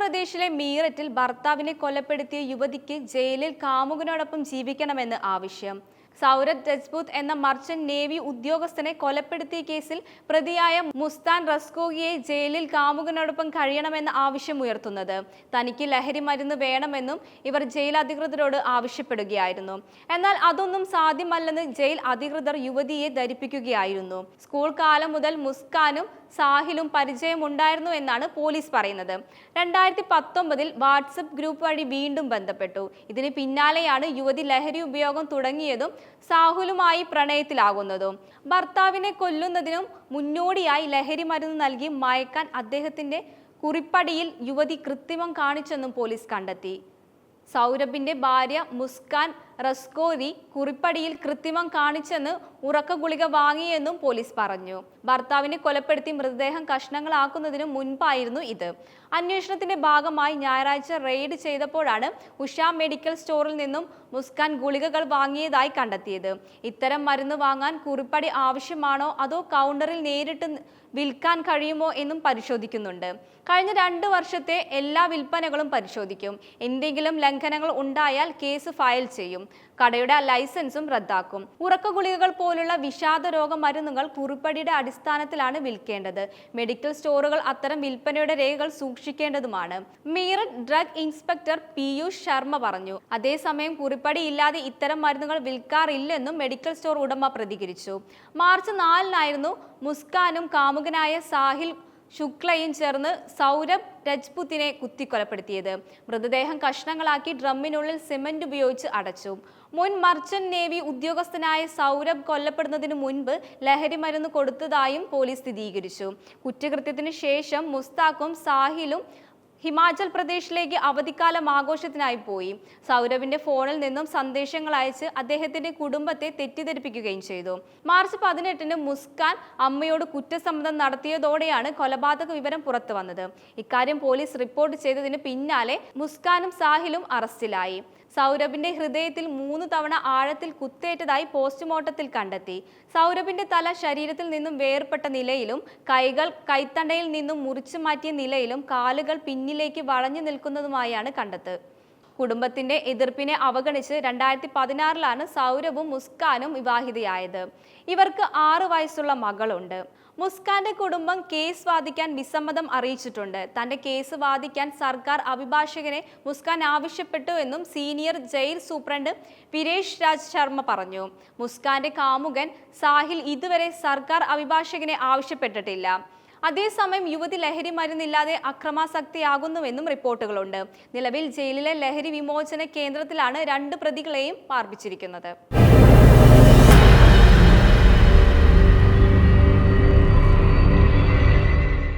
പ്രദേശിലെ മീററ്റിൽ ഭർത്താവിനെ കൊലപ്പെടുത്തിയ യുവതിക്ക് ജയിലിൽ കാമുകനോടൊപ്പം ജീവിക്കണമെന്ന് ആവശ്യം. സൗരഭ് രജ്പൂത് എന്ന മർച്ചന്റ് നേവി ഉദ്യോഗസ്ഥനെ കൊലപ്പെടുത്തിയ കേസിൽ പ്രതിയായ മുസ്താൻ റസ്കോഗിയെ ജയിലിൽ കാമുകനോടൊപ്പം കഴിയണമെന്ന ആവശ്യമുയർത്തുന്നത്. തനിക്ക് ലഹരി മരുന്ന് വേണമെന്നും ഇവർ ജയിൽ അധികൃതരോട് ആവശ്യപ്പെടുകയായിരുന്നു. എന്നാൽ അതൊന്നും സാധ്യമല്ലെന്ന് ജയിൽ അധികൃതർ യുവതിയെ ധരിപ്പിക്കുകയായിരുന്നു. സ്കൂൾ കാലം മുതൽ മുസ്കാനും സാഹിലും പരിചയമുണ്ടായിരുന്നു എന്നാണ് പോലീസ് പറയുന്നത്. 2019 വാട്സപ്പ് ഗ്രൂപ്പ് വഴി വീണ്ടും ബന്ധപ്പെട്ടു. ഇതിന് പിന്നാലെയാണ് യുവതി ലഹരി ഉപയോഗം തുടങ്ങിയതും സാഹുലുമായി പ്രണയത്തിലാകുന്നതും. ഭർത്താവിനെ കൊല്ലുന്നതിനും മുന്നോടിയായി ലഹരി മരുന്ന് നൽകി മയക്കാൻ അദ്ദേഹത്തിന്റെ കുറിപ്പടിയിൽ യുവതി കൃത്രിമം കാണിച്ചെന്നും പോലീസ് കണ്ടെത്തി. സൗരഭിന്റെ ഭാര്യ മുസ്കാൻ റസ്കോരി കുറിപ്പടിയിൽ കൃത്രിമം കാണിച്ചെന്ന് ഉറക്ക ഗുളിക വാങ്ങിയെന്നും പോലീസ് പറഞ്ഞു. ഭർത്താവിനെ കൊലപ്പെടുത്തി മൃതദേഹം കഷ്ണങ്ങളാക്കുന്നതിന് മുൻപായിരുന്നു ഇത്. അന്വേഷണത്തിന്റെ ഭാഗമായി ഞായറാഴ്ച റെയ്ഡ് ചെയ്തപ്പോഴാണ് ഉഷ മെഡിക്കൽ സ്റ്റോറിൽ നിന്നും മുസ്കാൻ ഗുളികകൾ വാങ്ങിയതായി കണ്ടെത്തിയത്. ഇത്തരം മരുന്ന് വാങ്ങാൻ കുറിപ്പടി ആവശ്യമാണോ അതോ കൗണ്ടറിൽ നേരിട്ട് വിൽക്കാൻ കഴിയുമോ എന്നും പരിശോധിക്കുന്നുണ്ട്. കഴിഞ്ഞ 2 വർഷത്തെ എല്ലാ വിൽപ്പനകളും പരിശോധിക്കും. എന്തെങ്കിലും ലംഘനങ്ങൾ ഉണ്ടായാൽ കേസ് ഫയൽ ചെയ്യും. കടയുടെ ലൈസൻസും റദ്ദാക്കും. ഉറക്ക ഗുളികകൾ പോലുള്ള വിഷാദ രോഗ മരുന്നുകൾ കുറിപ്പടിയുടെ അടിസ്ഥാനത്തിലാണ് വിൽക്കേണ്ടത്. മെഡിക്കൽ സ്റ്റോറുകൾ അത്തരം വിൽപ്പനയുടെ രേഖകൾ സൂക്ഷിക്കേണ്ടതുമാണ്. മീററ്റ് ഡ്രഗ് ഇൻസ്പെക്ടർ പീയൂഷ് ശർമ്മ പറഞ്ഞു. അതേസമയം കുറിപ്പടി ഇല്ലാതെ ഇത്തരം മരുന്നുകൾ വിൽക്കാറില്ലെന്നും മെഡിക്കൽ സ്റ്റോർ ഉടമ പ്രതികരിച്ചു. മാർച്ച് 4-നായിരുന്നു മുസ്കാനും കാമുകനായ സാഹിൽ ശുക്ലയും ചേർന്ന് സൗരഭ് രജ്പുത്തിനെ കുത്തിക്കൊലപ്പെടുത്തിയത്. മൃതദേഹം കഷ്ണങ്ങളാക്കി ഡ്രമ്മിനുള്ളിൽ സിമന്റ് ഉപയോഗിച്ച് അടച്ചു. മുൻ മർച്ചന്റ് നേവി ഉദ്യോഗസ്ഥനായ സൗരഭ് കൊല്ലപ്പെടുന്നതിന് മുൻപ് ലഹരി മരുന്ന് കൊടുത്തതായും പോലീസ് സ്ഥിരീകരിച്ചു. കുറ്റകൃത്യത്തിന് ശേഷം മുസ്താഖും സാഹിലും ഹിമാചൽ പ്രദേശിലേക്ക് അവധിക്കാലം ആഘോഷത്തിനായി പോയി. സൗരഭിന്റെ ഫോണിൽ നിന്നും സന്ദേശങ്ങൾ അയച്ച് അദ്ദേഹത്തിന്റെ കുടുംബത്തെ തെറ്റിദ്ധരിപ്പിക്കുകയും ചെയ്തു. മാർച്ച് 18-ന് മുസ്കാൻ അമ്മയോട് കുറ്റസമ്മതം നടത്തിയതോടെയാണ് കൊലപാതക വിവരം പുറത്തു വന്നത്. ഇക്കാര്യം പോലീസ് റിപ്പോർട്ട് ചെയ്തതിന് പിന്നാലെ മുസ്കാനും സാഹിലും അറസ്റ്റിലായി. സൗരഭിന്റെ ഹൃദയത്തിൽ 3 തവണ ആഴത്തിൽ കുത്തേറ്റതായി പോസ്റ്റ്മോർട്ടത്തിൽ കണ്ടെത്തി. സൗരഭിന്റെ തല ശരീരത്തിൽ നിന്നും വേർപെട്ട നിലയിലും കൈകൾ കൈത്തണ്ടയിൽ നിന്നും മുറിച്ചു മാറ്റിയ നിലയിലും കാലുകൾ പിന്നിലേക്ക് വളഞ്ഞു നിൽക്കുന്നതുമായാണ് കണ്ടെത്ത്. കുടുംബത്തിന്റെ എതിർപ്പിനെ അവഗണിച്ച് 2016-ലാണ് സൗരഭും മുസ്കാനും വിവാഹിതയായത്. ഇവർക്ക് 6 വയസ്സുള്ള മകളുണ്ട്. മുസ്കാന്റെ കുടുംബം കേസ് വാദിക്കാൻ വിസമ്മതം അറിയിച്ചിട്ടുണ്ട്. തന്റെ കേസ് വാദിക്കാൻ സർക്കാർ അഭിഭാഷകനെ മുസ്കാൻ ആവശ്യപ്പെട്ടു എന്നും senior jail superintendent Viresh Raj Sharma പറഞ്ഞു. മുസ്കാന്റെ കാമുകൻ സാഹിൽ ഇതുവരെ സർക്കാർ അഭിഭാഷകനെ ആവശ്യപ്പെട്ടിട്ടില്ല. അതേസമയം യുവതി ലഹരി മരുന്നില്ലാതെ അക്രമാസക്തിയാകുന്നുവെന്നും റിപ്പോർട്ടുകളുണ്ട്. നിലവിൽ ജയിലിലെ ലഹരി വിമോചന കേന്ദ്രത്തിലാണ് 2 പ്രതികളെയും പാർപ്പിച്ചിരിക്കുന്നത്.